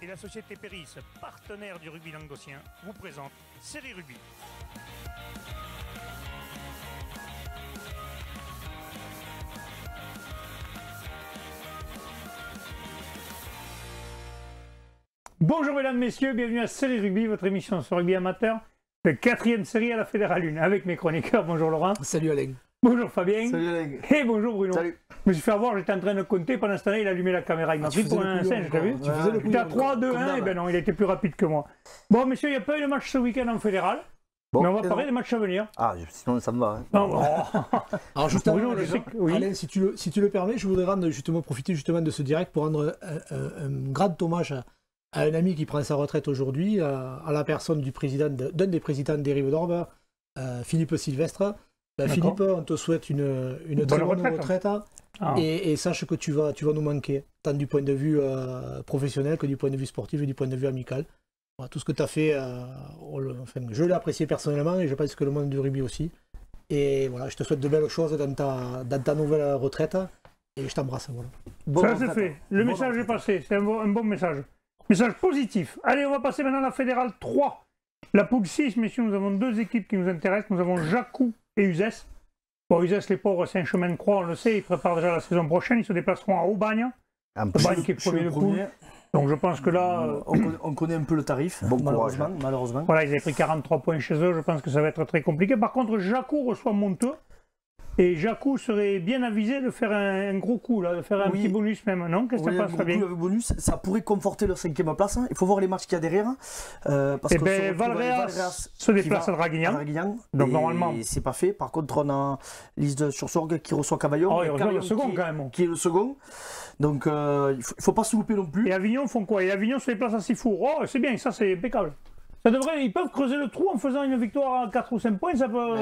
et la société Péris, partenaire du rugby languedocien, vous présente Série Rugby. Bonjour mesdames, messieurs, bienvenue à Série Rugby, votre émission sur rugby amateur, de 4e série à la Fédérale 1, avec mes chroniqueurs. Bonjour Laurent. Salut Alain. Bonjour Fabien. Salut Alain. Et bonjour Bruno. Salut. Je me suis fait avoir, j'étais en train de compter, pendant ce temps-là, il a allumé la caméra. Il m'a pris pour un singe, t'as vu? Tu faisais le Il était à 3, 2, 1, et ben non, il a été plus rapide que moi. Bon, messieurs, il n'y a pas eu de match ce week-end en fédéral, Bon, mais on va parler des matchs à venir. Ah, sinon ça me va. Hein. Non, Alors justement, Bruno, je sais que- oui. Alain, si tu le permets, je voudrais profiter de ce direct pour rendre un grand hommage à un ami qui prend sa retraite aujourd'hui, à la personne d'un des présidents des Rives d'Orbe, Philippe Sylvestre. Philippe, on te souhaite une très bonne retraite. Ah. Et sache que tu vas nous manquer, tant du point de vue professionnel que du point de vue sportif et du point de vue amical. Voilà, tout ce que tu as fait, je l'ai apprécié personnellement et je pense que le monde du rugby aussi. Et voilà, je te souhaite de belles choses dans ta nouvelle retraite et je t'embrasse. Voilà. Bon, Ça c'est fait. Le message est passé, c'est un bon message. Message positif. Allez, on va passer maintenant à la Fédérale 3. La poule 6, messieurs, nous avons deux équipes qui nous intéressent. Nous avons Jacou et Uzès. Bon, Uzès, les pauvres, c'est un chemin de croix, on le sait. Ils préparent déjà la saison prochaine. Ils se déplaceront à Aubagne. Aubagne qui est premier de poule. Donc je pense que là... On connaît un peu le tarif, bon malheureusement. Voilà, ils avaient pris 43 points chez eux. Je pense que ça va être très compliqué. Par contre, Jacou reçoit Monteux. Et Jacou serait bien avisé de faire un gros coup, là, de faire un petit bonus même, non? Qu'est-ce que ça passe très bien? Bonus, ça pourrait conforter leur 5e place. Hein. Il faut voir les matchs qu'il y a derrière. Parce que Valréas se déplace à Draguignan. Donc normalement. C'est pas fait. Par contre, on a Lise sur Sorgue qui reçoit Cavaillon. Oh, il reçoit le second quand même. Qui est le second. Donc il faut pas se louper non plus. Et Avignon font quoi? Et Avignon se déplace à Sifour. Oh, c'est bien, ça c'est impeccable. Ils peuvent creuser le trou en faisant une victoire à 4 ou 5 points, ça peut...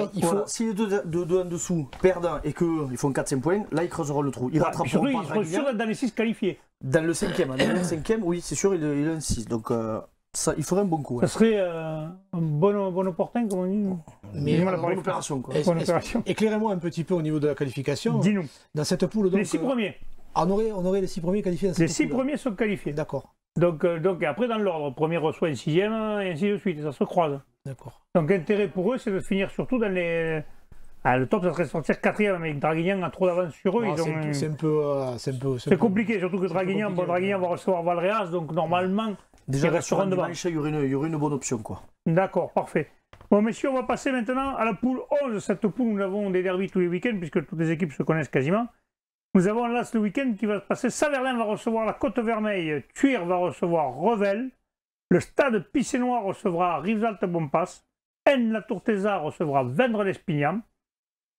Si les deux en dessous perdent et qu'ils font 4-5 points, là ils creuseront le trou. Ils rattraperont pas. Ils seront sûrs d'être dans les 6 qualifiés. Dans le 5e, oui, c'est sûr, il est un 6. Donc ça, il ferait un bon coup. Ça serait un bon opportun, comme on dit. Mais une bonne opération. Éclairez-moi un petit peu au niveau de la qualification. Dis-nous. Dans cette poule, donc, les 6 premiers. On aurait les 6 premiers qualifiés dans cette Les 6 premiers sont qualifiés. D'accord. Donc après, dans l'ordre, le premier reçoit un 6e, et ainsi de suite, et ça se croise. D'accord. Donc l'intérêt pour eux, c'est de finir surtout dans les... Ah, le top, ça serait de sortir 4e, mais Draguignan a trop d'avance sur eux. C'est compliqué, surtout que Draguignan va recevoir Valréas, donc normalement, déjà, ils resteront devant. Il y aurait une bonne option, quoi. D'accord, parfait. Bon, messieurs, on va passer maintenant à la poule 11. Cette poule, nous avons des derbys tous les week-ends, puisque toutes les équipes se connaissent quasiment. Nous avons là ce week-end qui va se passer. Saverdin va recevoir la Côte-Vermeille, Thuir va recevoir Revel, le Stade Picénois recevra Rivesaltes-Bompas, La Tourtesa recevra Vendres-l'Espignan,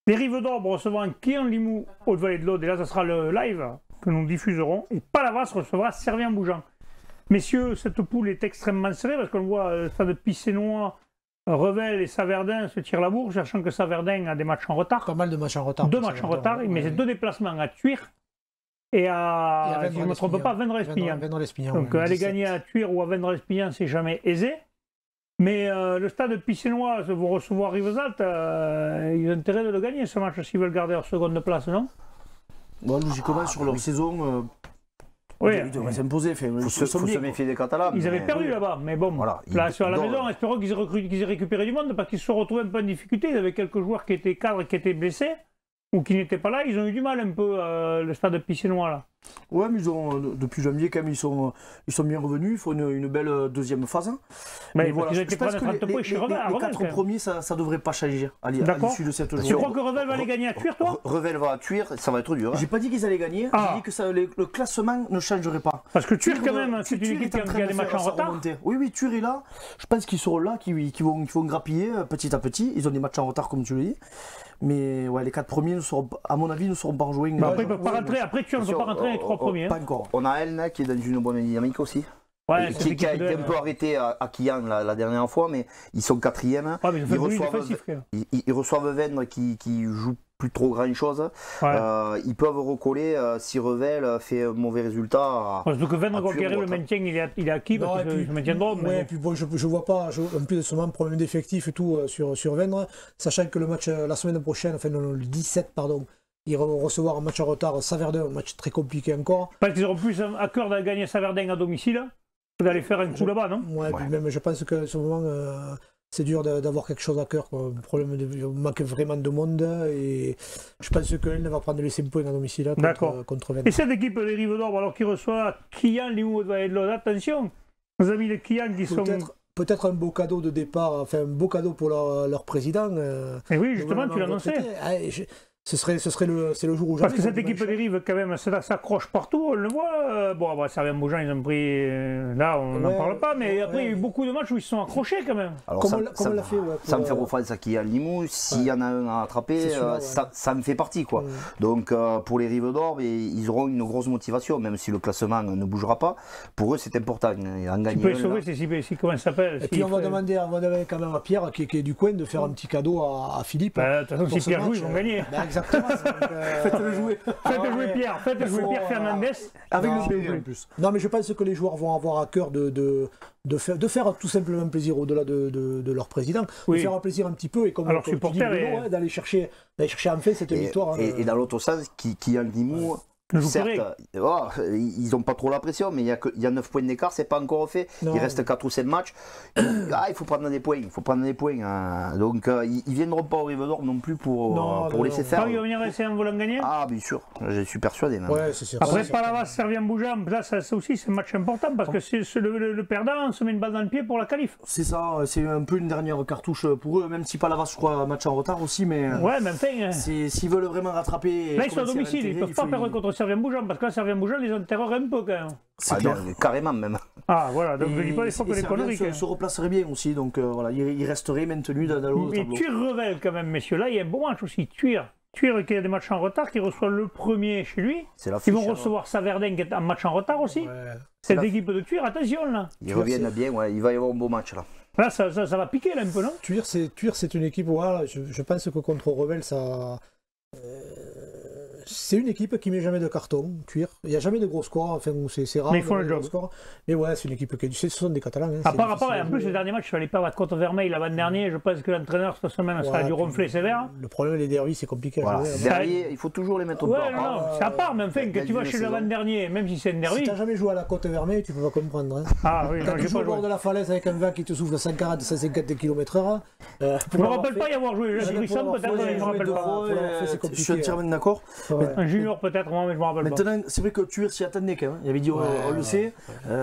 les Rives d'Orbe recevront Quillan-Limoux, Haute-Vallée de l'Aude, et là ce sera le live que nous diffuserons, et Palavas recevra Servien-Bougeant. Messieurs, cette poule est extrêmement serrée parce qu'on voit le Stade Picénois, Revel et Saverdin se tirent la bourre, sachant que Saverdin a des matchs en retard. Pas mal de matchs en retard. 2 matchs en retard, mais c'est 2 déplacements à Thuir et à, si je ne me trompe pas, Vendres-l'Espignan. Donc aller gagner à Thuir ou à Vendres-l'Espignan, c'est jamais aisé. Mais le Stade Picénois vont recevoir Rivesaltes, ils ont intérêt de le gagner ce match s'ils veulent garder leur seconde place, non? Bon, logiquement, sur leur saison... Oui, ils devraient s'imposer. Il faut se méfier des Catalans. Ils avaient perdu là-bas, mais bon, voilà, là sur la maison, espérons qu'ils aient récupéré du monde parce qu'ils se sont retrouvés un peu en difficulté. Ils avaient quelques joueurs qui étaient cadres, qui étaient blessés ou qui n'étaient pas là. Ils ont eu du mal un peu, le Stade Picénois là. Ouais, mais depuis janvier, quand même, ils sont bien revenus. Il faut une belle deuxième phase. Mais voilà, ils ont été prêts à 30 points chez Revel. Les 4 premiers, ça ne devrait pas changer à l'issue de cette journée. Tu crois que Revel va aller gagner à Thuir, toi? Revel va à Thuir, ça va être dur. J'ai pas dit qu'ils allaient gagner, j'ai dit que le classement ne changerait pas. Parce que Thuir, quand même, c'est une équipe qui a des matchs en retard. Oui, Thuir est là. Je pense qu'ils seront là, qu'ils vont grappiller petit à petit. Ils ont des matchs en retard, comme tu le dis. Mais ouais, les 4 premiers, à mon avis, ne seront pas rejoints. Après, ils peuvent pas rentrer. Après, Thuir ne peut pas rentrer les 3 premiers. Pas encore. On a Elna qui est dans une bonne dynamique aussi. Ouais, qui a été un peu arrêté à Quillan la dernière fois, mais ils sont 4e. Ouais, ils reçoivent Vendres qui joue plus trop grand chose. Ouais. Ils peuvent recoller si Revel fait un mauvais résultat. Parce que Vendres, quand il arrive, le maintien il est acquis. Parce que je maintiens droit. Ouais, et puis bon, je vois pas, en plus de ce problème d'effectif et tout sur Vendres, sachant que le match la semaine prochaine, enfin le 17, pardon. Ils vont recevoir un match en retard Saverdin, un match très compliqué encore. Parce qu'ils auront plus à cœur de gagner Saverdin à domicile que d'aller faire un coup là-bas, non? Ouais, puis même je pense que ce moment, c'est dur d'avoir quelque chose à cœur. Quoi. Le problème, il manque vraiment de monde et je pense que l'Aisne va prendre les 5 points à domicile contre Vennes. Et cette équipe des Rives d'Orbe, alors qui reçoit Kian, Limoux et de l'autre, attention, nos amis de Kian qui sont... Peut-être un beau cadeau de départ, enfin un beau cadeau pour leur président. Et oui, justement, tu l'annonçais. C'est le jour où Parce que cette équipe des Rives, quand même, ça s'accroche partout, on le voit. Bon, bah, Servien-Bougeant, ils ont pris. Là, on n'en parle pas, mais après, il y a eu beaucoup de matchs où ils se sont accrochés quand même. Alors, comme on l'a fait, ça me fait refaire à qui à Limoux. S'il y en a un à attraper, ça me fait partie. Quoi. Donc, pour les Rives d'Orbe, ils auront une grosse motivation, même si le classement ne bougera pas. Pour eux, c'est important. Tu peux les sauver, si comment ça s'appelle. Et puis, on va demander quand même à Pierre, qui est du coin, de faire un petit cadeau à Philippe. De toute façon, si Pierre joue, ils vont gagner. Exactement. Faites-le jouer. Faites jouer Pierre. Faites jouer Pierre Fernandez. Avec le PV en plus. Non, mais je pense que les joueurs vont avoir à cœur de faire tout simplement plaisir au-delà de leur président. De faire un plaisir un petit peu et comme alors, supporters d'aller chercher enfin cette victoire. Et dans l'autre sens, qui a le Limoux. Certes, ils n'ont pas trop la pression, mais il y a 9 points d'écart, c'est pas encore fait. Il reste 4 ou 7 matchs. Il faut prendre des points. Donc, ils ne viendront pas au Rives d'Orbe non plus pour laisser faire. Ils vont venir essayer en voulant gagner. Ah, bien sûr, je suis persuadé. Même. Ouais, c'est sûr. Après, Palavas, Servien-Bougeant, là, ça aussi, c'est un match important parce que le perdant, on se met une balle dans le pied pour la qualif. C'est ça, c'est un peu une dernière cartouche pour eux, même si Palavas, je crois, match en retard aussi. Mais ouais, mais enfin. S'ils veulent vraiment rattraper. Là, ils sont à domicile, ils ne peuvent pas perdre contre Servien-Bougeant parce que là, Servien-Bougeant, ils ont terreur un peu quand même. C'est clair. Carrément même. Ah voilà, donc je dis pas les fois que les conneries. Se replacerait bien aussi, donc voilà, il resterait maintenu dans le tableau. Et Tuire-Revel quand même, messieurs, là il y a un bon match aussi. Tuire qui a des matchs en retard, qui reçoit le premier chez lui. Ils vont recevoir Saverdin qui est en match en retard aussi. Cette équipe de Tuire, attention là. Ils reviennent bien, il va y avoir un beau match là. Là ça va piquer là un peu, non? Tuire c'est une équipe, voilà, je pense que contre Revel ça... c'est une équipe qui met jamais de carton, Tuire. Il n'y a jamais de gros scores, enfin c'est rare. Mais ils font le job. Mais ouais, c'est une équipe qui ce sont des Catalans. Hein, à part, en plus, le dernier match, il fallait pas battre contre Vermeil l'avant-dernier. Je pense que l'entraîneur, cette semaine, ça a dû ronfler sévère. Le problème, les derbies, c'est compliqué. Voilà. Derrière, il faut toujours les mettre au bord. Non, c'est à part, mais enfin, que tu vas chez l'avant-dernier, même si c'est un derby. Si tu n'as jamais joué à la côte Vermeil, tu peux pas comprendre. Hein. Ah oui, quand tu joues au bord de la falaise avec un vent qui te souffle à 140-150 km/h. Je ne me rappelle pas y avoir joué. J'ai dit ça peut-être, mais je ne me rappelle pas. Je suis entièrement d'accord. Un junior peut-être, moi, mais je ne me rappelle pas. Maintenant, c'est vrai que Tuire s'y attendait quand même. Il avait dit, on le sait,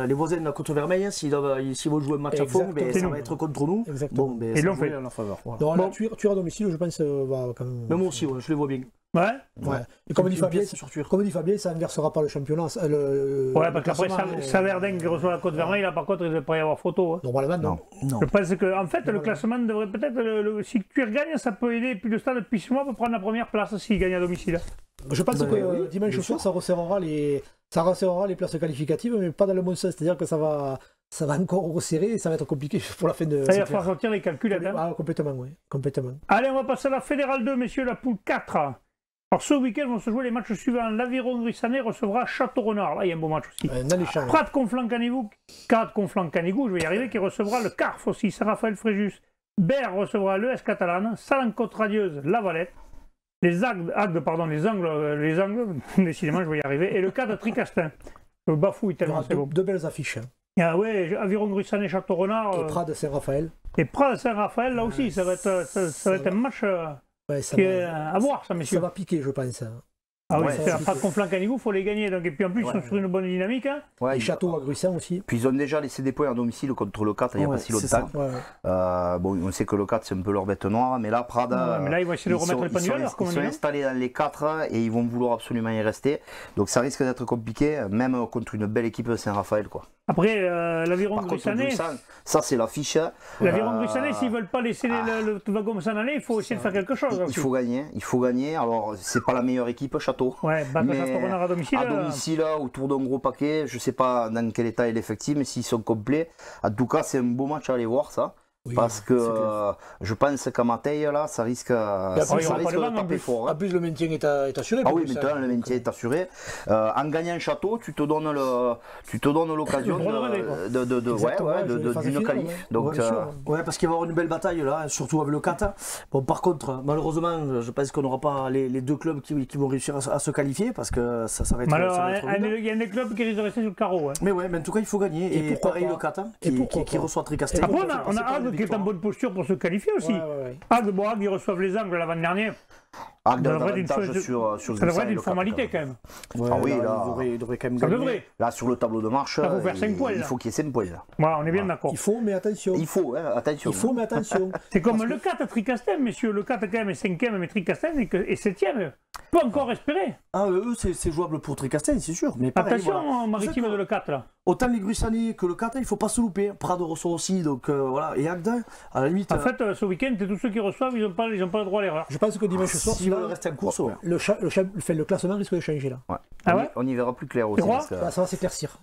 les voisins de la côte Vermeil, s'ils vont jouer un match à fond, ça va être contre nous. Bon, ils l'ont fait. En leur faveur. Tuire à domicile, je pense, va quand même. Mais moi aussi, je les vois bien. Ouais. Et comme dit Fabien, ça inversera pas le championnat. Ouais, parce qu'après, Saverdin qui reçoit la côte Vermeil, là par contre, il ne devrait pas y avoir photo. Hein. Normalement, non. Je pense que, en fait, le classement devrait peut-être. Si Tuire gagne, ça peut aider. Puis le stade de Pissois peut prendre la première place s'il gagne à domicile. Je pense que dimanche soir, ça resserrera les places qualificatives, mais pas dans le bon sens. C'est-à-dire que ça va encore resserrer et ça va être compliqué pour la fin de. Ça va falloir sortir les calculs. Complètement, oui. Complètement. Allez, on va passer à la Fédérale 2, messieurs, la poule 4. Alors ce week-end vont se jouer les matchs suivants. L'Aviron Grissanet recevra Château-Renard. Là, il y a un beau match aussi. Prat Conflans-Canigou, je vais y arriver, qui recevra le CARF aussi, Saint-Raphaël Fréjus. Berre recevra l'ES Catalane, Salancote-Radieuse, La Valette. Les Angles, décidément, je vais y arriver. Et le cas de Tricastin. Je bafouille tellement c'est beau. Deux belles affiches. Ah ouais, Aviron Grissanet, Château-Renard. Et Prades Saint-Raphaël. Et Prades Saint-Raphaël, là aussi, ça va être un match. À voir, ça, messieurs. Ça va piquer, je pense. Ah oui, c'est pas Conflans-Canigou, il faut les gagner. Donc, et puis en plus, ils sont sur une bonne dynamique. Hein. Les Châteaux à Gruissan aussi. Puis ils ont déjà laissé des points à domicile contre le 4 il n'y a pas si longtemps. Bon, on sait que le 4 c'est un peu leur bête noire, mais là, Prades. Mais là, ils vont essayer de remettre les pendules. Ils sont installés dans les 4 et ils vont vouloir absolument y rester. Donc ça risque d'être compliqué, même contre une belle équipe de Saint-Raphaël. Après, l'Aviron Grissanet. Ça, c'est l'affiche. L'Aviron Grissanet, s'ils ne veulent pas laisser le wagon s'en aller, il faut essayer de faire quelque chose. Il faut gagner. Alors, c'est pas la meilleure équipe, Château. Ouais, Château-Renard à domicile. À domicile, autour d'un gros paquet, je ne sais pas dans quel état est l'effectif, mais s'ils sont complets. En tout cas, c'est un beau match à aller voir, ça. Oui, parce que je pense qu'à Matei, là, ça risque de taper fort. En plus, le maintien est assuré. Ah oui, maintenant le maintien est assuré. En gagnant Château, tu te donnes l'occasion d'une qualif. Donc, ouais, parce qu'il va y avoir une belle bataille là, surtout avec le 4. Bon, par contre, malheureusement, je pense qu'on n'aura pas les deux clubs qui vont réussir à se qualifier parce que ça va être. Il y a des clubs qui risquent de rester sur le carreau. Mais ouais, mais en tout cas, il faut gagner. Et pareil, le 4 qui reçoit Tricastel. Après, on a Agde qui est en bonne posture pour se qualifier aussi. Agde, ils reçoivent les Angles l'avant-dernier. Agde ça devrait être une formalité quand même. Ouais, ah oui, là, il devrait quand même gagner. Là, sur le tableau de marche, il faut qu'il y ait 5 points. Voilà, on est bien d'accord. Il faut, mais attention. Il faut, mais attention. C'est comme le 4 à Tricastel, messieurs. Le 4 quand même est 5e, mais Tricastel est 7e. Peut encore espérer. Ah, eux, c'est jouable pour Tricastel, c'est sûr. Mais pareil, attention, Maritime de le 4 là. Autant les Grussani que le 4, il ne faut pas se louper. Prades reçoit aussi, donc voilà. Et Agde, à la limite. En fait, ce week-end, tous ceux qui reçoivent, ils n'ont pas le droit à l'erreur. Je pense que dimanche soir, s'il va rester en course, le classement risque de changer là. Ouais. Ah ouais, on y verra plus clair aussi. Ça va s'éclaircir.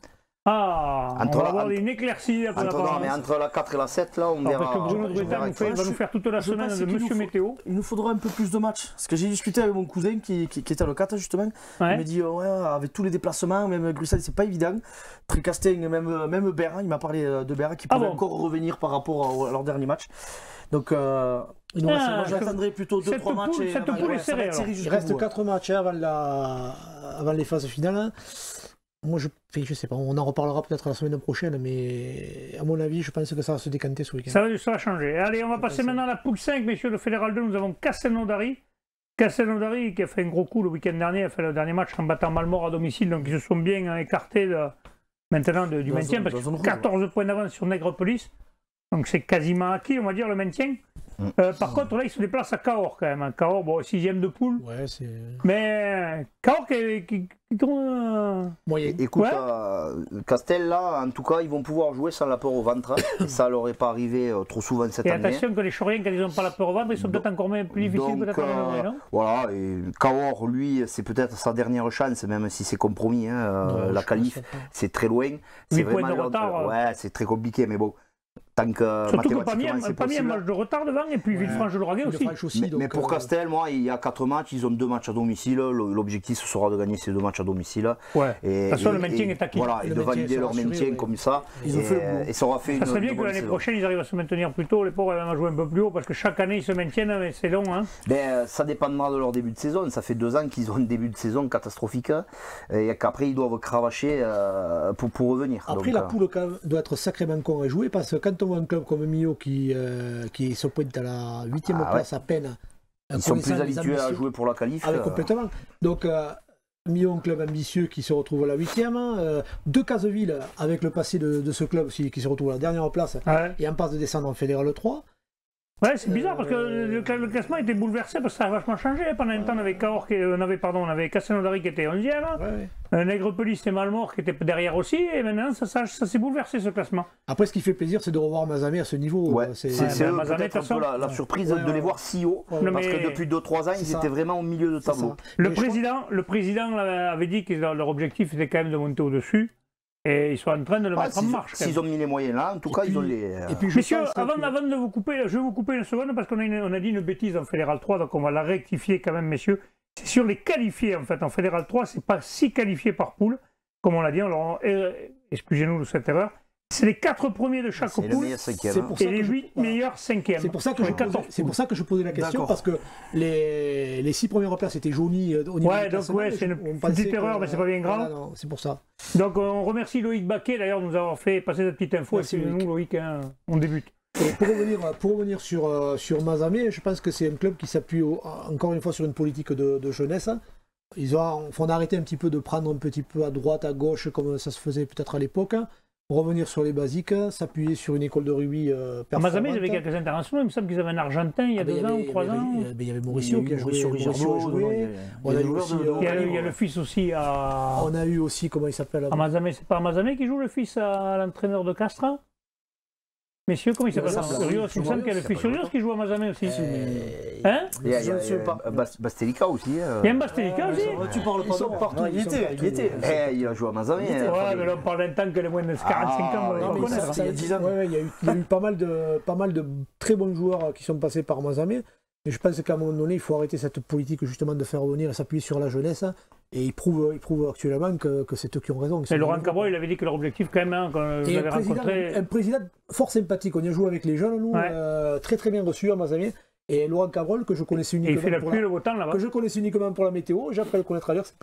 Ah, on va avoir une éclaircie après entre la 4 et la 7, là, on verra. Parce que Bruno Breton va nous faire toute la semaine de Monsieur Météo. Il nous faudra un peu plus de matchs. Parce que j'ai discuté avec mon cousin qui était à le 4 justement. Il m'a dit, avec tous les déplacements, même Grussel, c'est pas évident. Tricastel, même Berra, il m'a parlé de Berra qui pourrait encore revenir par rapport à leur dernier match. Donc, moi j'attendrai plutôt 2-3 matchs. Il reste 4 matchs avant les phases finales. Moi, je sais pas, on en reparlera peut-être la semaine prochaine, mais à mon avis, je pense que ça va se décanter ce week-end. Ça va changer. Allez, on va passer maintenant à la poule 5, messieurs, le Fédéral 2. Nous avons Castelnaudary. Castelnaudary qui a fait un gros coup le week-end dernier, a fait le dernier match en battant Malmort à domicile, donc ils se sont bien écartés maintenant du maintien, parce qu'ils ont 14 points d'avance sur Nègrepelisse. Donc c'est quasiment acquis, on va dire, le maintien. Par contre, là, ils se déplacent à Cahors quand même. Cahors, bon, 6e de poule. Ouais, c'est. Mais Cahors qui tourne. Moyen. Écoute, Castel, là, en tout cas, ils vont pouvoir jouer sans la peur au ventre. Et ça leur est pas arrivé trop souvent cette année. Et attention que les Choriens, quand ils n'ont pas la peur au ventre, ils sont peut-être encore plus difficiles peut-être à manœuvrer, non ? Voilà, et Cahors, lui, c'est peut-être sa dernière chance, même si c'est compromis. La qualif, c'est très loin. 8 points de retard. Ouais, c'est très compliqué, mais bon. Tant que surtout que pas mis un match de retard devant et puis Villefranche-de-Lauragais aussi. Mais pour Castel, moi, il y a 4 matchs, ils ont 2 matchs à domicile. L'objectif ce sera de gagner ces 2 matchs à domicile. Ouais. De toute façon, le maintien est acquis. Voilà, et de valider leur maintien comme ça. Et ça aura fait une. Ça serait bien que l'année prochaine, ils arrivent à se maintenir plus tôt. Les pauvres, ils vont jouer un peu plus haut parce que chaque année, ils se maintiennent, mais c'est long. Ça dépendra de leur début de saison. Ça fait 2 ans qu'ils ont un début de saison catastrophique et qu'après, ils doivent cravacher pour revenir. Après, la poule doit être sacrément con à jouer parce que quand on voit un club comme Millau qui se pointe à la 8e place à peine. Ils sont plus habitués à jouer pour la qualif. Complètement. Donc, Millau, un club ambitieux qui se retrouve à la 8e. De Caseville, avec le passé de ce club aussi, qui se retrouve à la dernière place et en passe de descendre en Fédéral 3. Ouais, c'est bizarre parce que le classement était bouleversé parce que ça a vachement changé. Pendant un temps, on avait Castelnaudary qui était 11e, Nègrepelisse et Malmort qui étaient derrière aussi, et maintenant ça s'est bouleversé ce classement. Après, ce qui fait plaisir, c'est de revoir Mazamet à ce niveau. Ouais, c'est peut-être un peu la surprise de les voir si haut, parce que depuis 2-3 ans, ils étaient vraiment au milieu de tableau. Le président avait dit que leur objectif était quand même de monter au-dessus. Et ils sont en train de le mettre en marche. S'ils ont mis les moyens là, en tout cas, ils ont les. Messieurs, avant de vous couper, je vais vous couper une seconde parce qu'on a dit une bêtise en Fédéral 3, donc on va la rectifier quand même, messieurs. C'est sur les qualifiés, en fait. En Fédéral 3, c'est pas 6 qualifiés par poule, comme on l'a dit. Alors, excusez-nous de cette erreur. C'est les 4 premiers de chaque poule et les 8 meilleurs 5e. C'est pour ça que je posais la question, parce que les 6 premières places étaient jaunies au niveau du classement. C'est une petite erreur, mais c'est pas bien grave. Non, c'est pour ça. Donc on remercie Loïc Baquet d'ailleurs de nous avoir fait passer cette petite info. Excusez-nous Loïc, on débute. Et pour revenir sur Mazamet, je pense que c'est un club qui s'appuie encore une fois sur une politique de jeunesse. On a arrêté un petit peu de prendre un petit peu à droite, à gauche, comme ça se faisait peut-être à l'époque. Revenir sur les basiques, s'appuyer sur une école de rugby performante. À Mazamet, il y avait quelques internationaux, il me semble qu'ils avaient un Argentin il y a 2 ans ou 3 ans. Il y avait Mauricio qui a joué. Il y a le fils aussi à... On a eu aussi, comment il s'appelle à Mazamet, c'est pas Mazamet qui joue le fils à l'entraîneur de Castres? messieurs, comment il s'appelle? Rios, il me semble qu'il y a le fils Rios qui joue à Mazamet aussi. Hein? Il y a Bastelica aussi. Il y a un Bastelica aussi. Tu parles pas de partout. Il était. Il a joué à Mazamet. Ouais, mais là, on parle d'un temps que les moins de 45 ans. Il y a 10 ans. Il y a eu pas mal de très bons joueurs qui sont passés par Mazamet. Et je pense qu'à un moment donné, il faut arrêter cette politique justement de faire revenir et s'appuyer sur la jeunesse. Et ils prouvent actuellement que c'est eux qui ont raison. Et Laurent Cabral, il avait dit que leur objectif, quand même, quand vous l'avez rencontré. Un président fort sympathique. On y a joué avec les jeunes, nous, très très bien reçu à Mazamet. Et Laurent Cabrol, que je connaissais uniquement, pour la météo, j'ai appris à le connaître ailleurs, c'est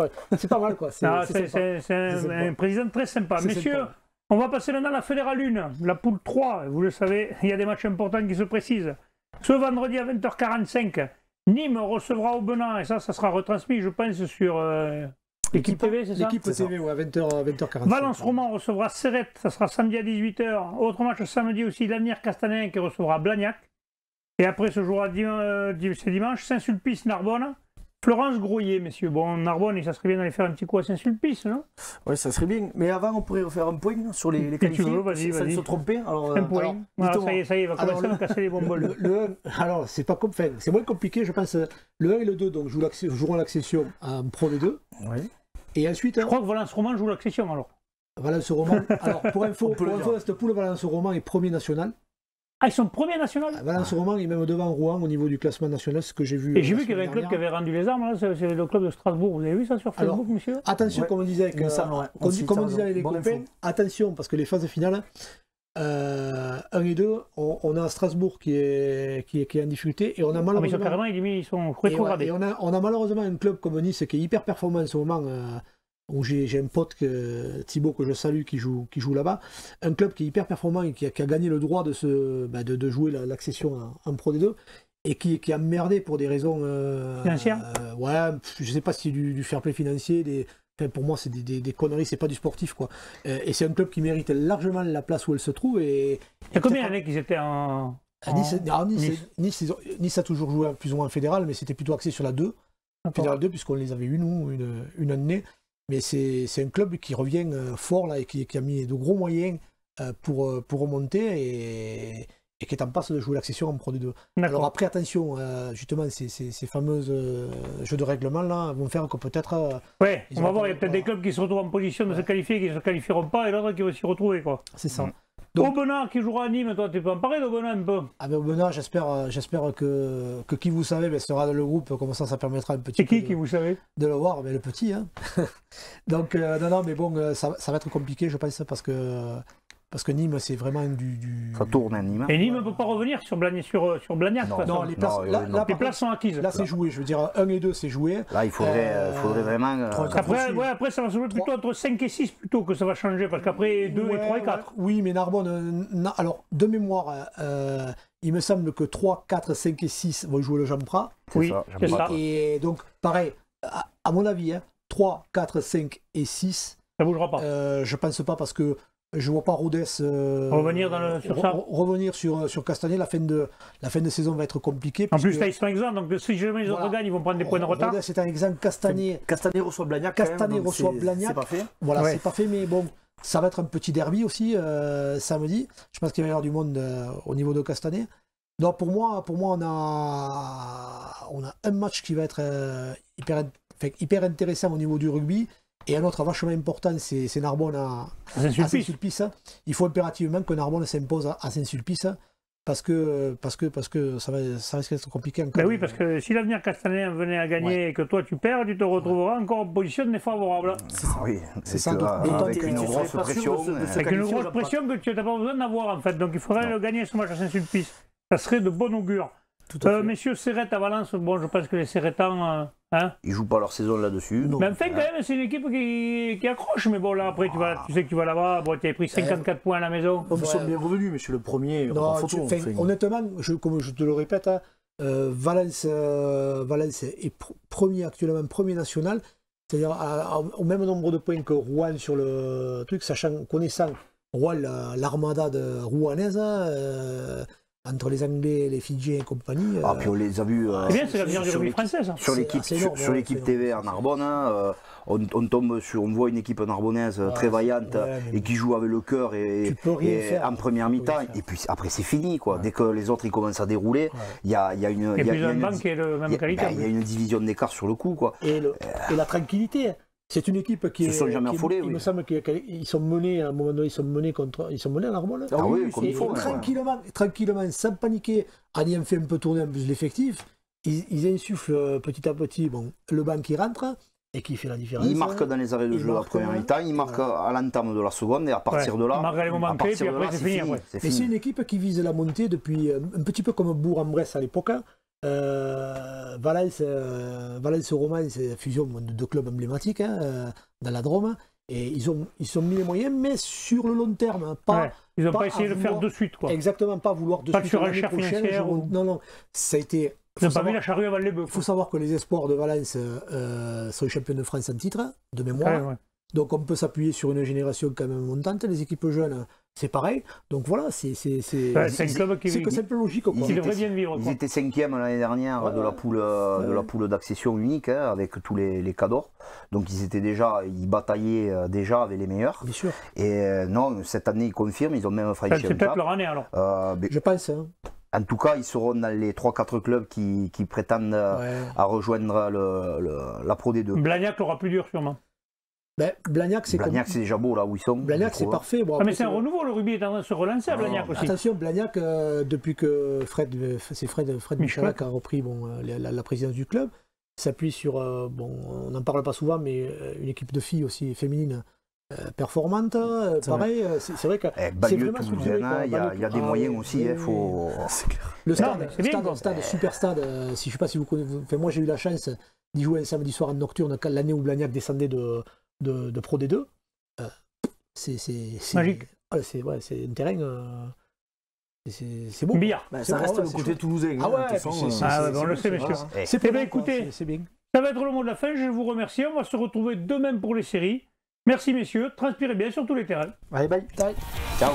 pas mal quoi. C'est un président très sympa. Messieurs, on va passer maintenant à la Fédérale 1, la poule 3. Vous le savez, il y a des matchs importants qui se précisent. Ce vendredi à 20h45, Nîmes recevra Aubenas, et ça sera retransmis, je pense, sur l'équipe TV, c'est ça? L'équipe TV, ouais, à 20h45. Valence Roman recevra Serrette, ça sera samedi à 18h. Autre match samedi aussi, l'Avenir Castanin qui recevra Blagnac. Et après ce jour, c'est dimanche, Saint-Sulpice-Narbonne. Florence Grouillet, messieurs. Bon, Narbonne, ça serait bien d'aller faire un petit coup à Saint-Sulpice, non? Oui, ça serait bien. Mais avant, on pourrait refaire un point sur les qualifiés. Ça se tromper. Un point. Voilà, ça y est, il va commencer à me casser les bonbons. Alors, c'est moins compliqué, je pense. Le 1 et le 2 donc, joueront l'accession en Pro D2. Oui. Et ensuite. Je crois que Valence Roman joue l'accession alors. Valence Roman. Alors, pour info, dans cette poule, Valence Roman est premier national. Ah, ils sont premiers national? Valence Roman est même devant Rouen au niveau du classement national, ce que j'ai vu. Et j'ai vu qu'il y avait un club qui avait rendu les armes, là, c'est le club de Strasbourg. Vous avez vu ça sur Facebook, monsieur? Attention, comme on disait avec les copains, attention, parce que les phases finales, 1 et 2, on a Strasbourg qui est en difficulté, et on a malheureusement. Mais ils sont carrément, ils sont rétrogradés. Et on a malheureusement un club comme Nice qui est hyper performant en ce moment. Où j'ai un pote, Thibaut, que je salue, qui joue là-bas, un club qui est hyper performant et qui a gagné le droit de jouer l'accession en Pro D2 et qui a merdé pour des raisons financières. Ouais, je sais pas si c'est du fair play financier, pour moi c'est des conneries, c'est pas du sportif quoi. Et c'est un club qui mérite largement la place où elle se trouve. Il y a combien d'années qu'ils étaient en... Nice a toujours joué plus ou moins en fédéral, mais c'était plutôt axé sur la 2, fédéral 2, puisqu'on les avait eu nous une année. Mais c'est un club qui revient fort là, et qui a mis de gros moyens pour remonter et qui est en passe de jouer l'accession en Pro D2. Alors après, attention, justement, ces fameuses jeux de règlement là vont faire que peut-être... ouais, on va voir, il y a peut-être des clubs qui se retrouvent en position de se qualifier, qui ne se qualifieront pas, et d'autres qui vont s'y retrouver, quoi. C'est ça. Aubenas qui jouera à Nîmes, toi tu peux en parler d'Aubenas un peu? Ah ben Aubenas, j'espère que qui vous savez sera dans le groupe, comme ça permettra un petit peu qui vous savez de le voir, mais le petit hein. Donc non mais bon, ça va être compliqué je pense parce que Nîmes c'est vraiment du... Ça tourne à Nîmes. Et Nîmes ne peut pas revenir sur Blagnac. Non, les places sont acquises. Là c'est joué, je veux dire 1 et 2 c'est joué. Là il faudrait vraiment... Après ça va se jouer plutôt entre 5 et 6 plutôt que ça va changer parce qu'après 2 et 3 et 4. Oui mais Narbonne, alors de mémoire, il me semble que 3, 4, 5 et 6 vont jouer le Jampra. Oui, c'est ça. Et donc pareil, à mon avis, 3, 4, 5 et 6... Ça ne bougera pas. Je pense pas parce que je ne vois pas Rodez revenir sur Castanet. La fin de saison va être compliquée. En plus, là, ils sont exempts. Donc, si jamais les autres gagnent, ils vont prendre des points de retard. Rodez est un exemple. Castanet reçoit Blagnac. C'est pas fait. Voilà, c'est pas fait. Mais bon, ça va être un petit derby aussi samedi. Je pense qu'il va y avoir du monde au niveau de Castanet. Donc, pour moi, on a un match qui va être hyper intéressant au niveau du rugby. Et un autre vachement important, c'est Narbonne à Saint-Sulpice. Il faut impérativement que Narbonne s'impose à Saint-Sulpice parce que ça risque d'être compliqué. Ben oui, parce que si l'Avenir Castanet venait à gagner et que toi tu perds, tu te retrouveras encore en position défavorable. C'est ça. Oui, c'est ça. Avec une grosse pression. Avec une grosse pression que tu n'as pas besoin d'avoir en fait. Donc il faudrait le gagner ce match à Saint-Sulpice. Ça serait de bon augure. Messieurs Serrette à Valence, bon, je pense que les Serrettans... ils ne jouent pas leur saison là-dessus. Mais enfin, quand même, c'est une équipe qui accroche. Mais bon, là, après, tu sais que tu vas là-bas. Bon, tu as pris 54 points à la maison. Nous sommes bien revenus, monsieur le premier. Honnêtement, comme je te le répète, Valence est actuellement premier national. C'est-à-dire au même nombre de points que Rouen sur le truc, connaissant Rouen, l'armada rouennaise. entre les Anglais, les Fidjiens et compagnie. Puis on les a vus. C'est bien, c'est l'avenir du rugby français, ça. Sur l'équipe TV à Narbonne, on tombe on voit une équipe narbonnaise très vaillante et qui joue avec le cœur et en première mi-temps. Et puis après, c'est fini, quoi. Dès que les autres ils commencent à dérouler, il y a une. Et puis un banc qui est de même qualité. Il y a une division d'écart sur le coup, quoi. Et la tranquillité. C'est une équipe qui se sont jamais affolés. Il me semble qu'ils sont menés à un moment donné, ils sont menés à Narbonne. Ah oui, comme il faut. Tranquillement, sans paniquer, en ayant fait un peu tourner en plus l'effectif, ils insufflent petit à petit le banc qui rentre et qui fait la différence. Ils marquent dans les arrêts de jeu à la première mi-temps, ils marquent à l'entame de la seconde et à partir de là. Ils marquent les moments clés, puis après c'est fini. Mais c'est une équipe qui vise la montée depuis un petit peu comme Bourg-en-Bresse à l'époque. Valence-Romain, c'est la fusion de deux clubs emblématiques dans la Drôme. Et ils ont mis les moyens, mais sur le long terme. Ils n'ont pas essayé de le faire de suite, quoi. Exactement, pas vouloir de suite. Pas sur la chair financière. Non, ça a été. Ils n'ont pas mis la charrue avant les bœufs. Il faut savoir que les espoirs de Valence sont champions de France en titre, de mémoire. Donc on peut s'appuyer sur une génération quand même montante. Les équipes jeunes, c'est pareil. Donc voilà, c'est un club qui c'est simple logique. Ils devraient bien vivre. Ils étaient 5e l'année dernière de la poule d'accession unique avec tous les cadors. Donc ils bataillaient déjà avec les meilleurs. Bien sûr. Et non, cette année ils confirment, ils ont même franchi un cap. C'est peut-être leur année alors. Je pense. En tout cas, ils seront dans les 3-4 clubs qui prétendent à rejoindre la Pro D2. Blagnac l'aura plus dur sûrement. Blagnac, c'est déjà beau là où ils sont. Blagnac, c'est parfait. Bon, mais c'est un renouveau, le rugby est en train de se relancer à Blagnac aussi. Attention, Blagnac, depuis que Fred Michalak a repris la présidence du club, s'appuie sur, on n'en parle pas souvent, mais une équipe de filles aussi féminine performante. Pareil, c'est vrai que c'est vraiment structuré. Il y a des moyens aussi. C'est clair. Le stade, super stade. Je ne sais pas si vous connaissez. Moi, j'ai eu la chance d'y jouer un samedi soir en nocturne l'année où Blagnac descendait de Pro D2. C'est magique. C'est un terrain. C'est beau. Billard. Ça reste le côté toulousain. On le sait, messieurs. C'est bien, écoutez, ça va être le mot de la fin. Je vous remercie. On va se retrouver demain pour les séries. Merci, messieurs. Transpirez bien sur tous les terrains. Bye bye. Ciao.